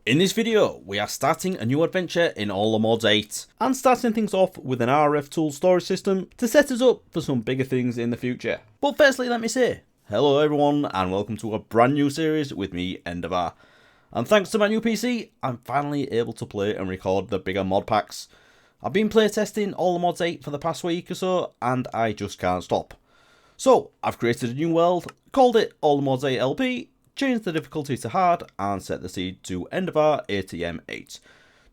In this video, we are starting a new adventure in ATM 8 and starting things off with an RFTools storage system to set us up for some bigger things in the future. But firstly, let me say, hello everyone and welcome to a brand new series with me, Endeavour. And thanks to my new PC, I'm finally able to play and record the bigger mod packs. I've been playtesting ATM 8 for the past week or so and I just can't stop. So, I've created a new world, called it ATM 8 LP, changed the difficulty to hard, and set the seed to Endeavour ATM8,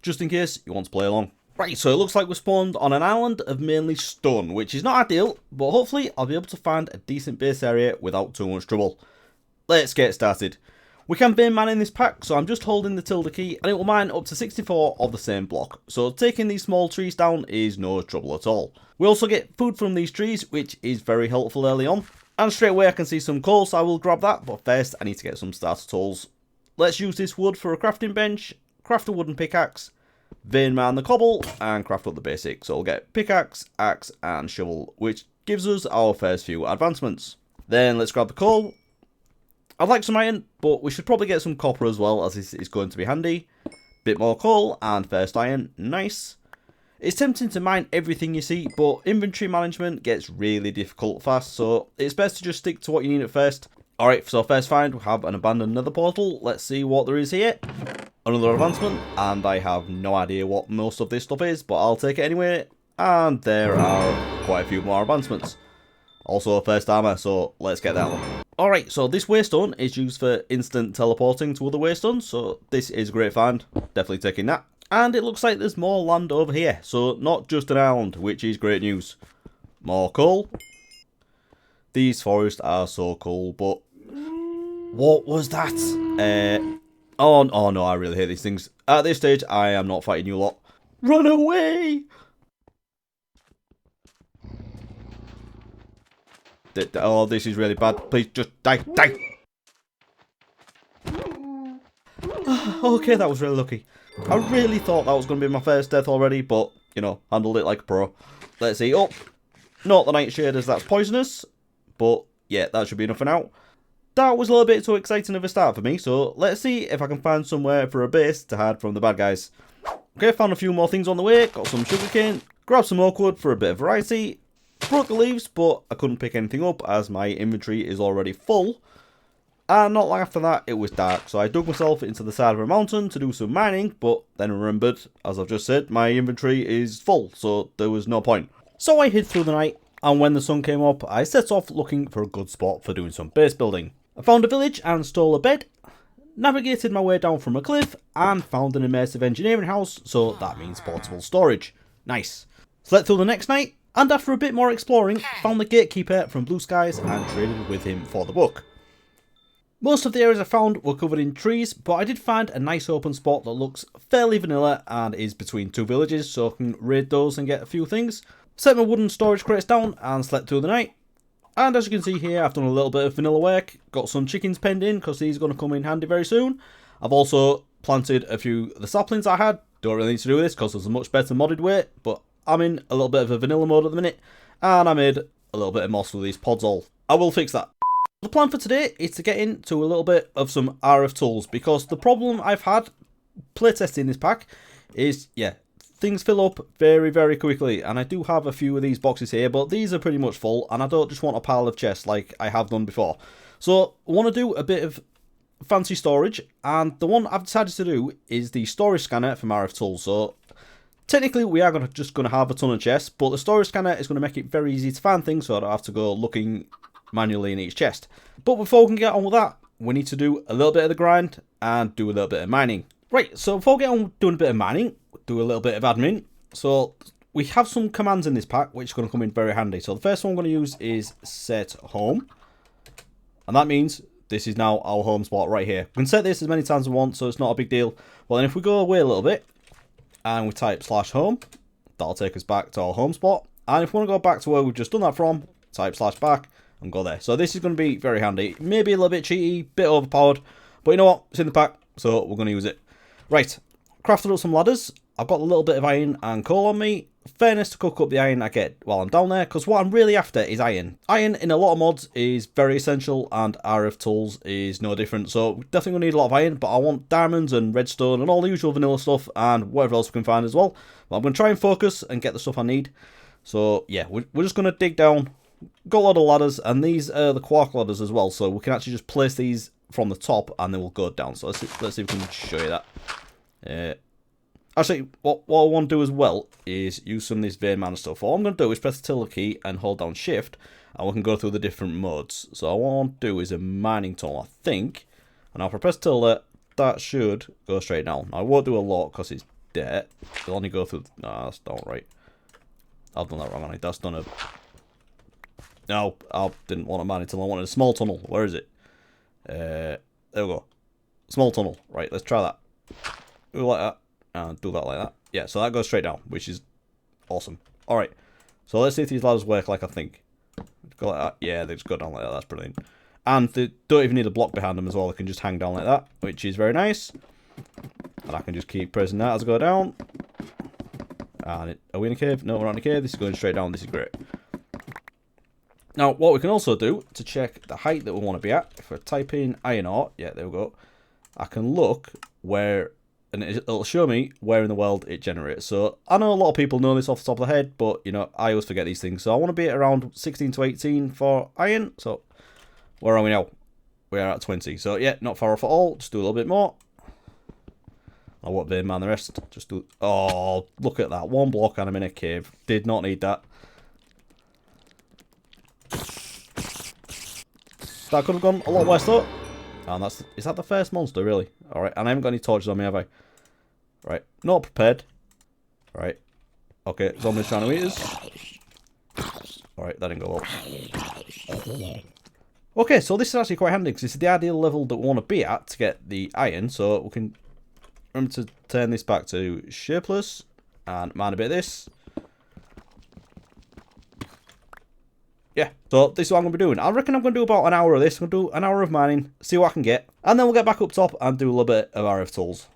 just in case you want to play along. Right, so it looks like we're spawned on an island of mainly stone, which is not ideal, but hopefully I'll be able to find a decent base area without too much trouble. Let's get started. We can vein mine in this pack, so I'm just holding the tilde key, and it will mine up to 64 of the same block, so taking these small trees down is no trouble at all. We also get food from these trees, which is very helpful early on. And straight away I can see some coal, so I will grab that, but first I need to get some starter tools. Let's use this wood for a crafting bench, craft a wooden pickaxe, vein mine the cobble, and craft up the basics. So we'll get pickaxe, axe, and shovel, which gives us our first few advancements. Then let's grab the coal. I'd like some iron, but we should probably get some copper as well, as this is going to be handy. Bit more coal, and first iron, nice. It's tempting to mine everything you see, but inventory management gets really difficult fast, so it's best to just stick to what you need at first. Alright, so first find, we have an abandoned nether portal. Let's see what there is here. Another advancement, and I have no idea what most of this stuff is, but I'll take it anyway. And there are quite a few more advancements. Also first armor, so let's get that one. Alright, so this waystone is used for instant teleporting to other waystones, so this is a great find. Definitely taking that. And it looks like there's more land over here, so not just an island, which is great news. More coal. These forests are so cool, but what was that? Oh no, I really hate these things. At this stage, I am not fighting you lot. Run away! Oh, this is really bad. Please just die. Okay, that was really lucky. I really thought that was going to be my first death already, but, you know, handled it like a pro. Let's see. Oh, not the nightshade, as that's poisonous. But, yeah, that should be enough for now. That was a little bit too exciting of a start for me, so let's see if I can find somewhere for a base to hide from the bad guys. Okay, found a few more things on the way. Got some sugarcane. Grabbed some oak wood for a bit of variety. Broke the leaves, but I couldn't pick anything up as my inventory is already full. And not long after that, it was dark, so I dug myself into the side of a mountain to do some mining, but then remembered, as I've just said, my inventory is full, so there was no point. So I hid through the night, and when the sun came up, I set off looking for a good spot for doing some base building. I found a village and stole a bed, navigated my way down from a cliff, and found an immersive engineering house, so that means portable storage. Nice. Slept through the next night, and after a bit more exploring, found the gatekeeper from Blue Skies and traded with him for the book. Most of the areas I found were covered in trees, but I did find a nice open spot that looks fairly vanilla and is between two villages, so I can raid those and get a few things. Set my wooden storage crates down and slept through the night. And as you can see here, I've done a little bit of vanilla work, got some chickens penned in because these are going to come in handy very soon. I've also planted a few of the saplings I had. Don't really need to do this because there's a much better modded way, but I'm in a little bit of a vanilla mode at the minute, and I made a little bit of moss with these pods all. I will fix that. The plan for today is to get into a little bit of some RFTools, because the problem I've had playtesting this pack is, yeah, things fill up very, very quickly, and I do have a few of these boxes here, but these are pretty much full, and I don't just want a pile of chests like I have done before. So I want to do a bit of fancy storage, and the one I've decided to do is the storage scanner from RFTools. So technically we are just going to have a ton of chests, but the storage scanner is going to make it very easy to find things, so I don't have to go looking manually in each chest. But before we can get on with that, we need to do a little bit of the grind and do a little bit of mining. Right, so before we get on doing a bit of mining, do a little bit of admin. So we have some commands in this pack which are going to come in very handy. So the first one I'm going to use is set home, and that means this is now our home spot right here. We can set this as many times as we want, so it's not a big deal. Well, then if we go away a little bit and we type /home, that'll take us back to our home spot. And if we want to go back to where we've just done that from, type /back and go there. So this is going to be very handy. Maybe a little bit cheaty, bit overpowered, but you know what? It's in the pack, so we're going to use it. Right, crafted up some ladders. I've got a little bit of iron and coal on me, fairness to cook up the iron I get while I'm down there, because what I'm really after is iron. Iron in a lot of mods is very essential, and RFTools is no different, so we're definitely going to need a lot of iron, but I want diamonds and redstone and all the usual vanilla stuff, and whatever else we can find as well. But I'm going to try and focus and get the stuff I need. So yeah, we're just going to dig down, got a lot of ladders, and these are the quark ladders as well, so we can actually just place these from the top, and then we'll go down. So let's see if we can show you that. Actually, what I want to do as well is use some of this vein miner stuff. All I'm going to do is press the tilde key and hold down shift, and we can go through the different modes. So what I want to do is a mining tunnel, I think. And now if I press tilde, that should go straight down. Now, I won't do a lot because it's dead. It'll only go through... Nah, that's not right. I've done that wrong, haven't I? That's done a... No, I didn't want a mining tunnel. I wanted a small tunnel. Where is it? There we go. Small tunnel. Right, let's try that. Do like that. And do that like that. Yeah, so that goes straight down, which is awesome. Alright, so let's see if these ladders work like I think. Go like that. Yeah, they just go down like that. That's brilliant. And they don't even need a block behind them as well. They can just hang down like that, which is very nice. And I can just keep pressing that as I go down. And are we in a cave? No, we're not in a cave. This is going straight down. This is great. Now, what we can also do to check the height that we want to be at, if I type in iron ore, yeah, there we go. I can look where... and it'll show me where in the world it generates. So I know a lot of people know this off the top of the head, but you know, I always forget these things. So I want to be at around 16 to 18 for iron. So where are we now? We are at 20. So yeah, not far off at all. Just do a little bit more. I won't vein man the rest. Just do... Oh, look at that. One block and I'm in a cave. Did not need that. That could have gone a lot worse though. And that's... Is that the first monster, really? Alright, and I haven't got any torches on me, have I? Right, not prepared. Right. Okay, zombies trying to eat us. Alright, that didn't go well. Okay, so this is actually quite handy, because this is the ideal level that we want to be at to get the iron. So we can remember to turn this back to shapeless, and mine a bit of this. Yeah, so this is what I'm going to be doing. I reckon I'm going to do about an hour of this. I'm going to do an hour of mining, see what I can get. And then we'll get back up top and do a little bit of RFTools.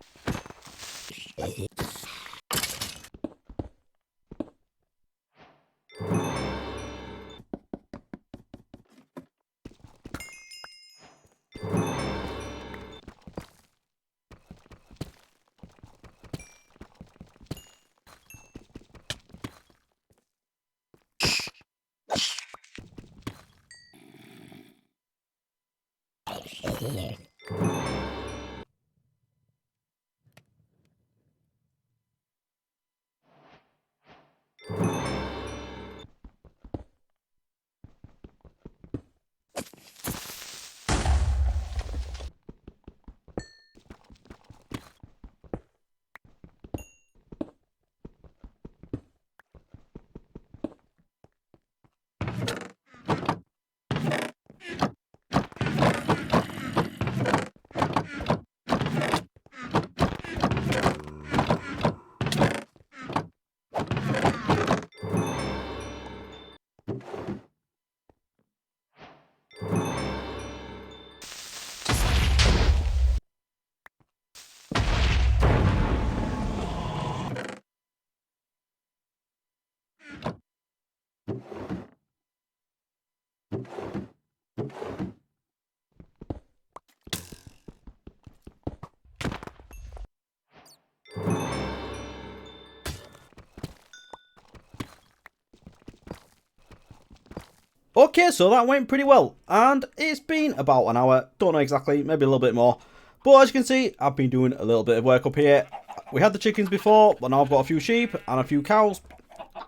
Okay, so that went pretty well, and it's been about an hour, don't know exactly, maybe a little bit more, but as you can see, I've been doing a little bit of work up here. We had the chickens before, but now I've got a few sheep and a few cows.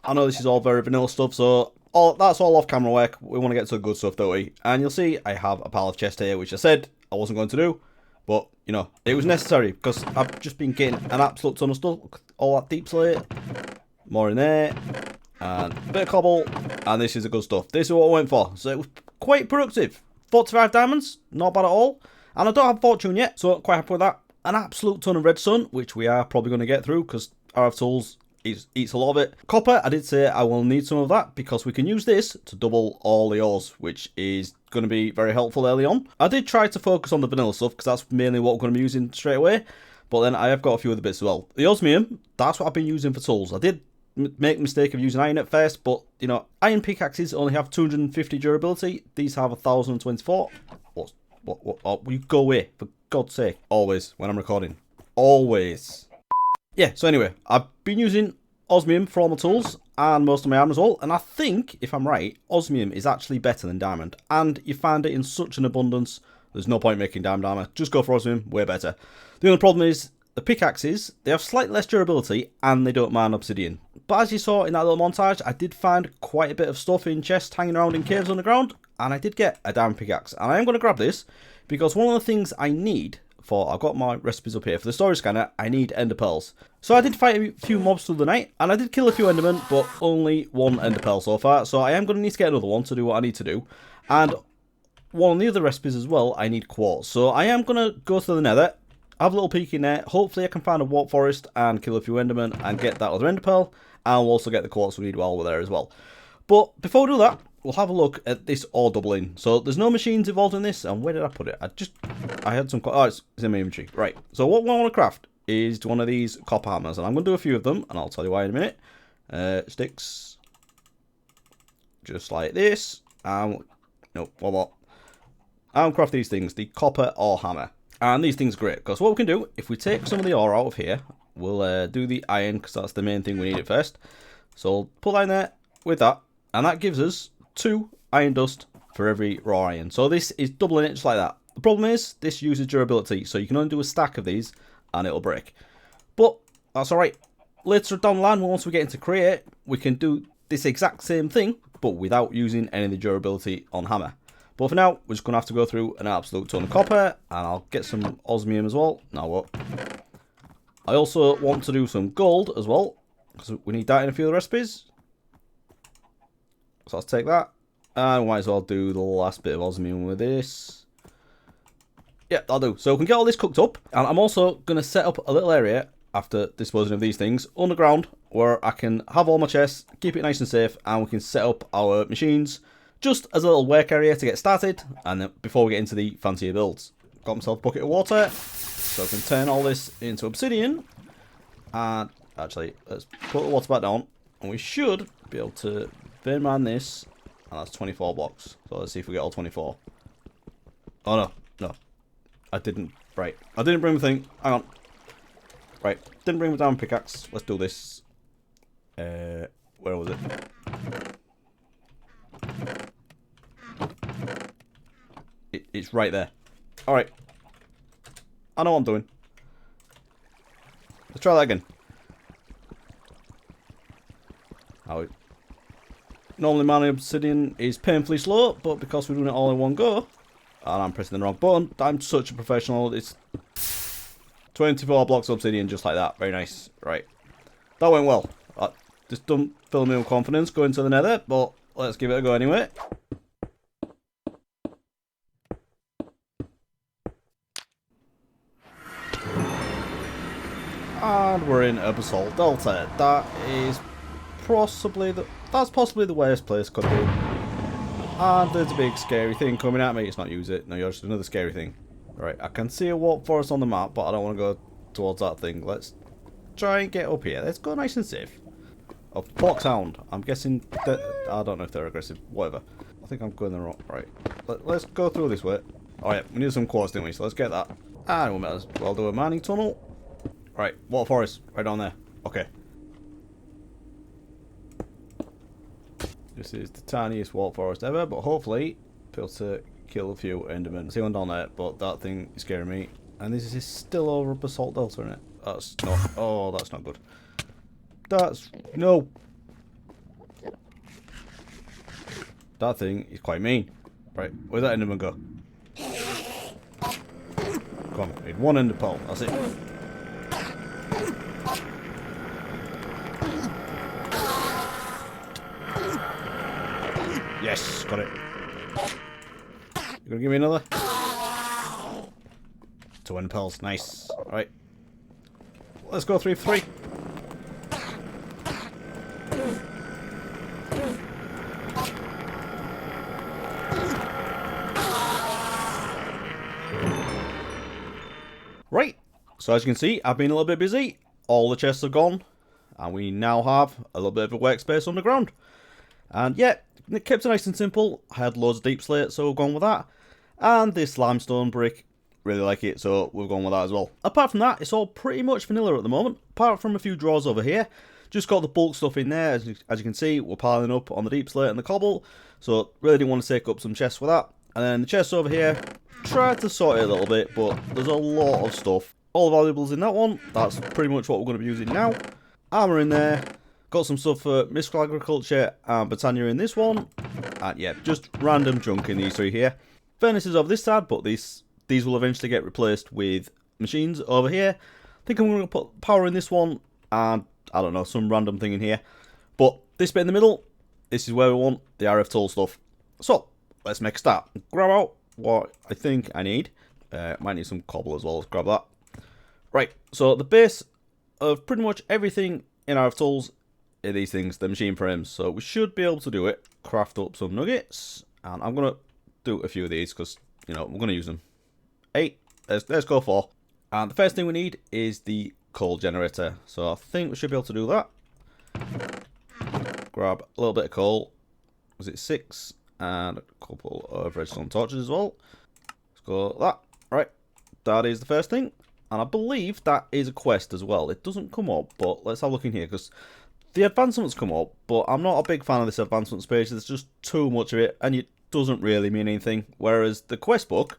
I know this is all very vanilla stuff, so that's all off camera work. We want to get to the good stuff, don't we? And you'll see I have a pile of chest here, which I said I wasn't going to do, but, you know, it was necessary, because I've just been getting an absolute ton of stuff. All that deep slate, more in there, and a bit of cobble, and this is the good stuff. This is what I went for, so it was quite productive. 45 diamonds, not bad at all, and I don't have fortune yet, so quite happy with that. An absolute ton of redstone, which we are probably going to get through, because RFTools eats a lot of it. Copper, I did say I will need some of that, because we can use this to double all the ores, which is going to be very helpful early on. I did try to focus on the vanilla stuff, because that's mainly what we're going to be using straight away, but then I have got a few other bits as well. The osmium, that's what I've been using for tools. I did make the mistake of using iron at first, but, you know, iron pickaxes only have 250 durability. These have 1024. What, you go away, for God's sake. Always, when I'm recording. Always. Yeah, so anyway, I've been using osmium for all my tools and most of my armor as well, and I think, if I'm right, osmium is actually better than diamond, and you find it in such an abundance, there's no point making diamond armor. Just go for osmium, way better. The only problem is, the pickaxes, they have slightly less durability, and they don't mine obsidian. But as you saw in that little montage, I did find quite a bit of stuff in chests hanging around in caves underground, and I did get a diamond pickaxe. And I am going to grab this, because one of the things I need for, I've got my recipes up here, for the storage scanner, I need ender pearls. So I did fight a few mobs through the night, and I did kill a few endermen, but only one ender pearl so far, so I am going to need to get another one to do what I need to do. And one of the other recipes as well, I need quartz. So I am going to go to the nether, have a little peek in there, hopefully I can find a warp forest and kill a few endermen and get that other ender pearl, and we'll also get the quartz we need while we're there as well. But before we do that, we'll have a look at this ore doubling. So there's no machines involved in this, and where did I put it? I had some, oh, it's in my inventory. Right, so what we want to craft is one of these copper hammers, and I'm going to do a few of them, and I'll tell you why in a minute. Sticks, just like this, and, no, one more. I'll craft these things, the copper ore hammer. And these things are great, because what we can do, if we take some of the ore out of here, we'll do the iron, because that's the main thing we need at first. So we'll put that in there with that, and that gives us 2 iron dust for every raw iron. So this is doubling it just like that. The problem is, this uses durability, so you can only do a stack of these, and it'll break. But, that's alright. Later down the line, once we get into create, we can do this exact same thing, but without using any of the durability on hammer. But for now, we're just going to have to go through an absolute ton of copper, and I'll get some osmium as well. Now what? I also want to do some gold as well, because we need that in a few of the recipes. So let's take that, and we might as well do the last bit of osmium with this. Yeah, that'll do. So we can get all this cooked up, and I'm also going to set up a little area after disposing of these things underground, where I can have all my chests, keep it nice and safe, and we can set up our machines just as a little work area to get started, and then before we get into the fancier builds. Got myself a bucket of water, so I can turn all this into obsidian. And actually, let's put the water back down, and we should be able to vein mine this, and that's 24 blocks. So let's see if we get all 24. Oh no, no, I didn't. Right, I didn't bring the thing. Hang on. Right, didn't bring the diamond pickaxe. Let's do this. Where was it? It's right there. Alright. I know what I'm doing. Let's try that again. Normally mining obsidian is painfully slow, but because we're doing it all in one go, and I'm pressing the wrong button, I'm such a professional. It's 24 blocks of obsidian just like that. Very nice. Right. That went well. Just don't fill me with confidence going to the nether, but let's give it a go anyway. And we're in a basalt delta. That's possibly the worst place could be. And there's a big scary thing coming at me. It's not use it. No, you're just another scary thing. Right, I can see a warp forest on the map, but I don't want to go towards that thing. Let's try and get up here. Let's go nice and safe. A foxhound. I'm guessing that I don't know if they're aggressive. Whatever. I think I'm going the wrong. Right. Let's go through this way. Oh yeah, we need some quartz, didn't we? So let's get that. And we might as well do a mining tunnel. Right, water forest, right down there. Okay. This is the tiniest water forest ever, but hopefully be able to kill a few endermen. See one down there, but that thing is scaring me. And this is still over a basalt delta, isn't it? That's not. Oh, that's not good. That's no. That thing is quite mean. Right, where'd that enderman go? Come on, need one ender pearl. That's it. Yes, got it. You gonna give me another? 2 ender pearls, nice. Right. Let's go 3 for 3. Right, so as you can see, I've been a little bit busy. All the chests have gone, And we now have a little bit of a workspace underground. And yeah, it kept it nice and simple. I had loads of deep slate, so we've gone with that. And this limestone brick, really like it, so we've gone with that as well. Apart from that, it's all pretty much vanilla at the moment. Apart from a few drawers over here. Just got the bulk stuff in there. As you can see, we're piling up on the deep slate and the cobble. So really didn't want to take up some chests for that. And then the chests over here, tried to sort it a little bit, but there's a lot of stuff. All the valuables in that one. That's pretty much what we're going to be using now. Armor in there. Got some stuff for mystical agriculture and Britannia in this one. And yeah, just random junk in these three here. Furnaces over this side, but these will eventually get replaced with machines over here. I think I'm going to put power in this one, and I don't know, some random thing in here. But this bit in the middle, this is where we want the RFTools stuff. So, let's make a start. Grab out what I think I need. Might need some cobble as well, let's grab that. Right, so the base of pretty much everything in RFTools are these things, the machine frames. So we should be able to do it. Craft up some nuggets, and I'm going to do a few of these because, you know, we're going to use them. 8, let's go 4. And the first thing we need is the coal generator. So I think we should be able to do that. Grab a little bit of coal. Was it 6? And a couple of redstone torches as well. Let's go that. Right, that is the first thing. And I believe that is a quest as well. It doesn't come up, but let's have a look in here because the advancements come up, but I'm not a big fan of this advancements page. There's just too much of it, and it doesn't really mean anything. Whereas the quest book,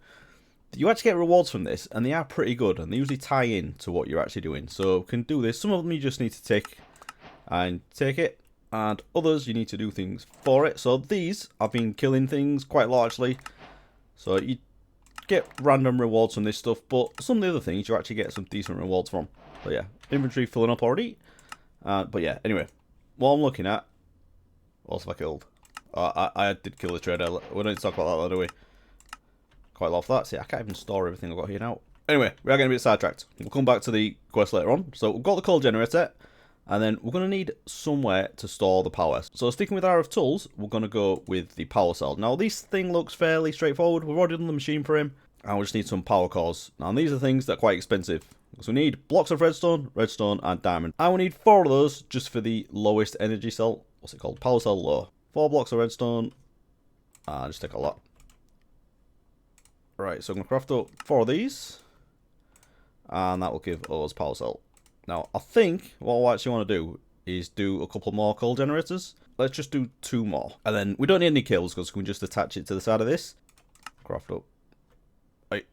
you actually get rewards from this, and they are pretty good, and they usually tie in to what you're actually doing. So you can do this. Some of them you just need to take it, and others you need to do things for it. So these, I've been killing things quite largely. So you get random rewards from this stuff, but some of the other things you actually get some decent rewards from. So yeah, inventory filling up already. But yeah, anyway, what I'm looking at, what else have I killed? I did kill the trader. We don't need to talk about that, do we? Quite a lot of that. See, I can't even store everything I've got here now. Anyway, we are getting a bit sidetracked. We'll come back to the quest later on. So we've got the coal generator, and then we're going to need somewhere to store the power. So sticking with RFTools, we're going to go with the power cell. Now this thing looks fairly straightforward. We've already done the machine for him, and we just need some power cores. Now these are things that are quite expensive. So we need blocks of redstone, and diamond. And we need 4 of those just for the lowest energy cell. What's it called? Power cell low. 4 blocks of redstone. Just take a lot. Right, so I'm going to craft up 4 of these. And that will give us power cell. Now, I think what I actually want to do is do a couple more coal generators. Let's just do 2 more. And then we don't need any kills because we can just attach it to the side of this. Craft up. Right,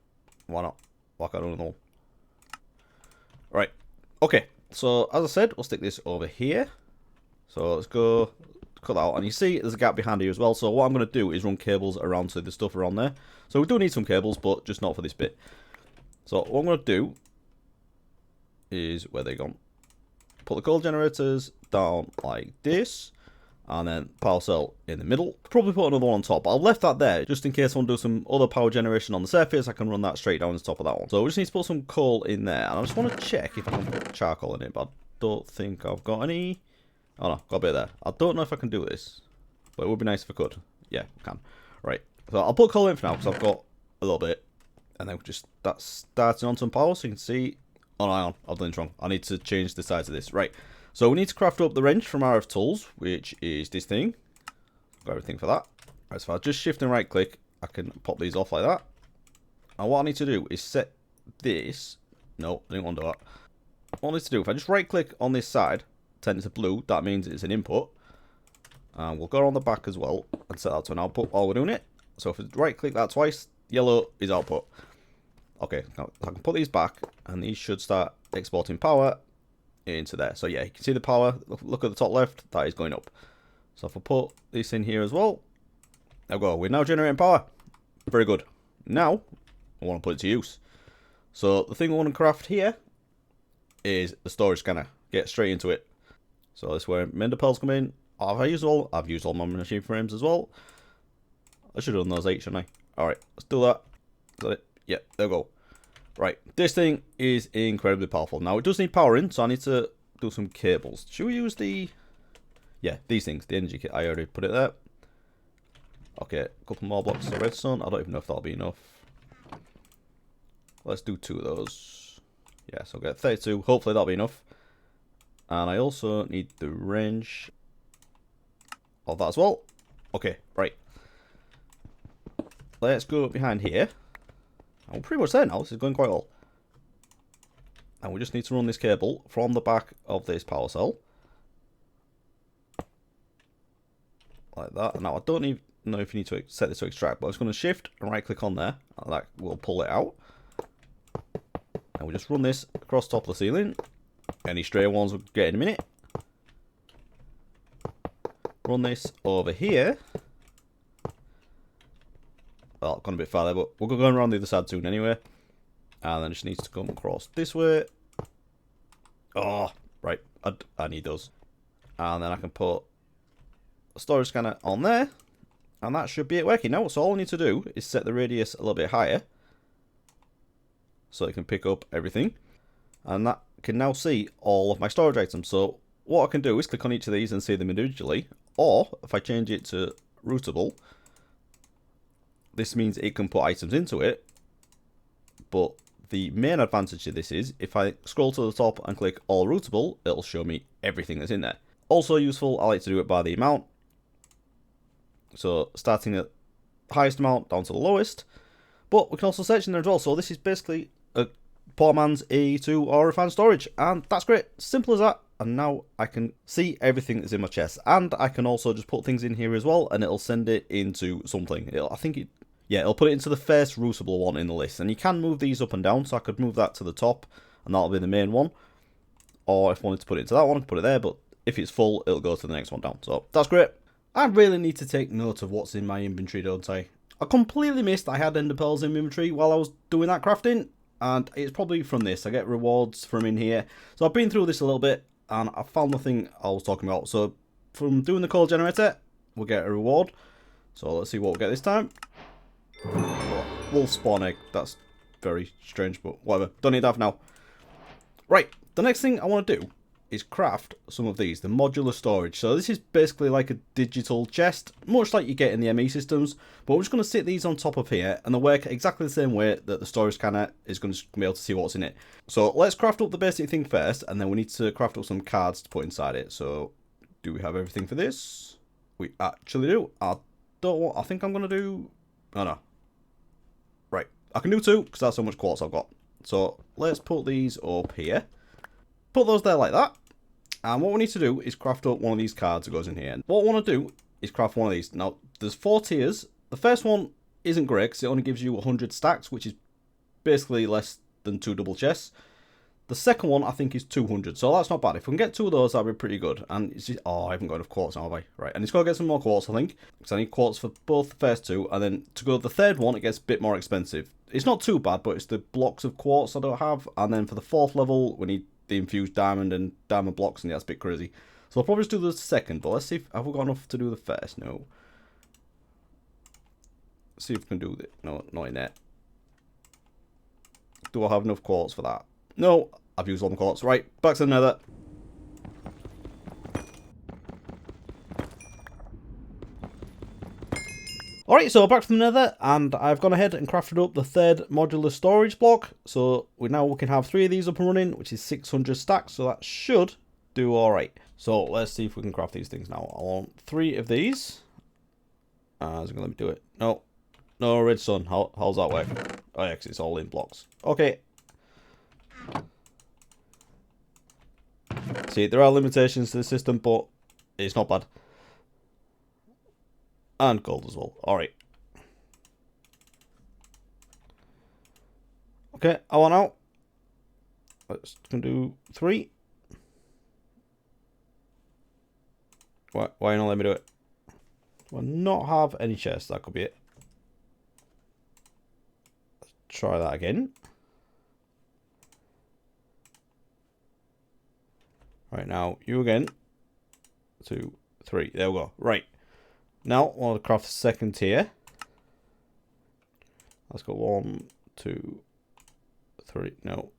why not? Why can't I do another one? Right, okay, so as I said, we'll stick this over here. So let's go cut that out, and you see there's a gap behind here as well. So what I'm going to do is run cables around to the stuff around there. So we do need some cables, but just not for this bit. So what I'm going to do is, where they gone? Put the coal generators down like this, and then power cell in the middle. Probably put another one on top. I've left that there just in case I want to do some other power generation on the surface. I can run that straight down to the top of that one. So we just need to put some coal in there, and I just want to check if I can put charcoal in it, but I don't think I've got any. Oh no, got a bit there. I don't know if I can do this, but it would be nice if I could. Yeah, I can. Right, so I'll put coal in for now because I've got a little bit, and then just that's starting on some power, so you can see. Oh no, I've done it wrong. I need to change the size of this. Right. So we need to craft up the wrench from RFTools, which is this thing. Got everything for that. Right, so if I just shift and right click, I can pop these off like that. And what I need to do is set this. No, I didn't want to do that. What I need to do, if I just right click on this side, turn it to blue, that means it's an input. And we'll go on the back as well and set that to an output while we're doing it. So if I right click that twice, yellow is output. Okay, now I can put these back, and these should start exporting power into there. So yeah, you can see the power. Look at the top left, that is going up. So if I put this in here as well, there we go. We're now generating power. Very good. Now, I want to put it to use. So the thing I want to craft here is the storage scanner. Get straight into it. So this is where mender pearls come in. I've used all my machine frames as well. I should have done those 8, shouldn't I? Alright, let's do that. Is that it? Yeah, there we go. Right, this thing is incredibly powerful. Now, it does need power in, so I need to do some cables. Should we use the... Yeah, these things, the energy kit. I already put it there. Okay, a couple more blocks of redstone. I don't even know if that'll be enough. Let's do 2 of those. Yeah, so I'll get 32. Hopefully that'll be enough. And I also need the range of that as well. Okay, right. Let's go behind here. I'm pretty much there now. This is going quite well. And we just need to run this cable from the back of this power cell. Like that. Now, I don't even know if you need to set this to extract, but I'm just going to shift and right click on there. And that will pull it out. And we just run this across the top of the ceiling. Any stray ones we'll get in a minute. Run this over here. Well, gone a bit farther, but we're going around the other side soon anyway. And then it just needs to come across this way. Oh, right. I need those. And then I can put a storage scanner on there. And that should be it working now. So all I need to do is set the radius a little bit higher. So it can pick up everything. And that can now see all of my storage items. So what I can do is click on each of these and see them individually. Or if I change it to routable, this means it can put items into it. But the main advantage of this is if I scroll to the top and click all routable, it'll show me everything that's in there. Also useful, I like to do it by the amount. So starting at the highest amount down to the lowest. But we can also search in there as well. So this is basically a poor man's AE2 or refined storage. And that's great. Simple as that. And now I can see everything that's in my chest. And I can also just put things in here as well. And it'll send it into something. It'll put it into the first routable one in the list. And you can move these up and down. So I could move that to the top. And that'll be the main one. Or if I wanted to put it into that one, I can put it there. But if it's full, it'll go to the next one down. So that's great. I really need to take note of what's in my inventory, don't I? I completely missed I had ender pearls in my inventory while I was doing that crafting. And it's probably from this. I get rewards from in here. So I've been through this a little bit. And I found the thing I was talking about. So from doing the coal generator, we'll get a reward. So let's see what we'll get this time. Wolf spawn egg. That's very strange, but whatever. Don't need that now. Right. The next thing I want to do is craft some of these, the modular storage. So this is basically like a digital chest, much like you get in the ME systems, but we're just going to sit these on top of here, and they'll work exactly the same way that the storage scanner is going to be able to see what's in it. So let's craft up the basic thing first, and then we need to craft up some cards to put inside it. So do we have everything for this? We actually do. I think I'm going to do... Oh no. Right. I can do 2, because that's how much quartz I've got. So let's put these up here. Put those there like that. And what we need to do is craft up one of these cards that goes in here. And what I want to do is craft one of these. Now, there's 4 tiers. The first one isn't great because it only gives you 100 stacks, which is basically less than 2 double chests. The second one, I think, is 200. So that's not bad. If we can get 2 of those, that'd be pretty good. And it's just... Oh, I haven't got enough quartz now, have I? Right. And it's got to get some more quartz, I think. Because I need quartz for both the first 2. And then to go to the third one, it gets a bit more expensive. It's not too bad, but it's the blocks of quartz I don't have. And then for the 4th level, we need the infused diamond and diamond blocks, and that's a bit crazy. So I'll probably just do the second, but let's see if have we got enough to do the first. No. Let's see if we can do it. No, not in there. Do I have enough quartz for that? No, I've used all the quartz. Right, back to the nether. Alright, so back to the nether, and I've gone ahead and crafted up the 3rd modular storage block. So we can have 3 of these up and running, which is 600 stacks, so that should do alright. So let's see if we can craft these things now. I want 3 of these. Is it going to let me do it? No. No, redstone. How's that work? Oh yeah, because it's all in blocks. Okay. See, there are limitations to the system, but it's not bad. And gold as well. Alright. Okay, I want out. Let's do 3. Why not let me do it? Do I not have any chests? That could be it. Let's try that again. Right, now you again. 2, 3. There we go. Right. Now, I want to craft the second tier. Let's go 1, 2, 3. No.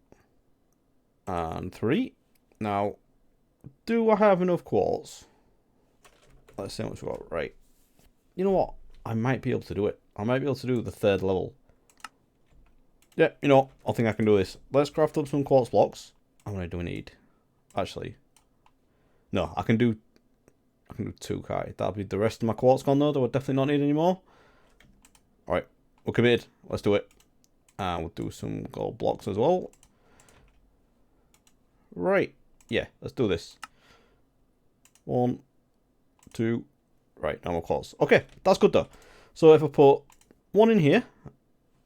And 3. Now, do I have enough quartz? Let's see how much we've got. Right. You know what? I might be able to do it. I might be able to do the 3rd level. Yeah, you know, I think I can do this. Let's craft up some quartz blocks. How many do we need? Actually, No, I can do 2, can't I? That'll be the rest of my quartz gone though. Do I definitely not need any more? Alright, we're committed. Let's do it. And we'll do some gold blocks as well. Right. Yeah, let's do this. 1, 2. Right, now we're quartz. Okay, that's good though. So if I put 1 in here,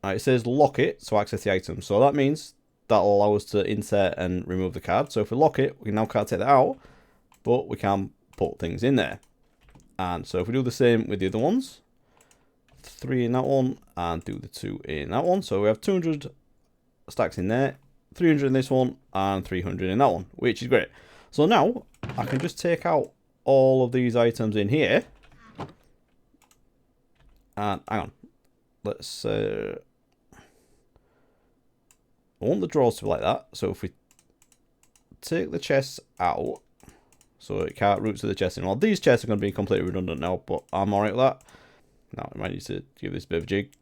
it says lock it to access the item. So that means that'll allow us to insert and remove the card. So if we lock it, we now can't take that out, but we can put things in there. And so if we do the same with the other ones, 3 in that one, and do the 2 in that one. So we have 200 stacks in there, 300 in this one, and 300 in that one, which is great. So now I can just take out all of these items in here. And hang on, let's I want the drawers to be like that. So if we take the chests out, so it can't route to the chest anymore. These chests are going to be completely redundant now, but I'm alright with that. Now we might need to give this a bit of a jig.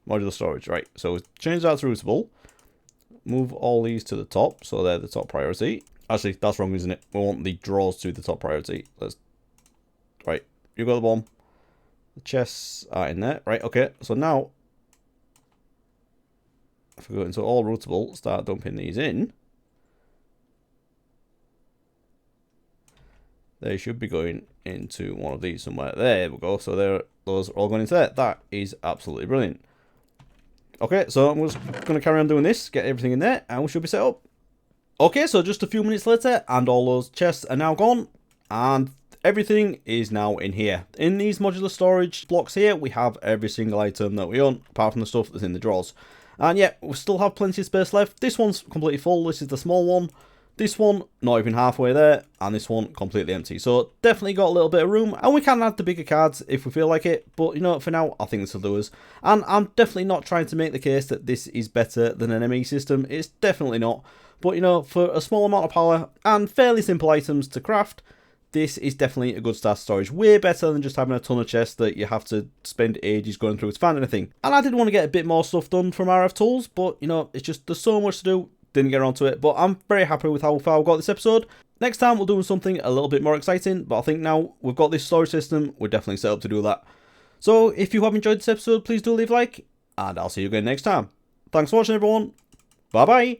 Modular storage, right. So change that to routable. Move all these to the top, so they're the top priority. Actually, that's wrong, isn't it? We want the drawers to be the top priority. Right, you got the bomb. The chests are in there. Right, okay. So now, if we go into all routable, start dumping these in. They should be going into one of these somewhere. There we go. So those are all going into there. That is absolutely brilliant. Okay, so I'm just going to carry on doing this, get everything in there, and we should be set up. Okay, so just a few minutes later, and all those chests are now gone, and everything is now in here. In these modular storage blocks here, we have every single item that we own, apart from the stuff that's in the drawers. And yeah, we still have plenty of space left. This one's completely full. This is the small one. This one, not even halfway there, and this one completely empty. So definitely got a little bit of room, and we can add the bigger cards if we feel like it. But you know, for now, I think this will do us. And I'm definitely not trying to make the case that this is better than an ME system. It's definitely not. But you know, for a small amount of power and fairly simple items to craft, this is definitely a good start storage. Way better than just having a ton of chests that you have to spend ages going through to find anything. And I did want to get a bit more stuff done from RFTools, but you know, it's just, there's so much to do. Didn't get around to it, but I'm very happy with how far we got this episode. Next time we'll do something a little bit more exciting, but I think now we've got this storage system, we're definitely set up to do that. So if you have enjoyed this episode, please do leave a like, and I'll see you again next time. Thanks for watching, everyone. Bye bye.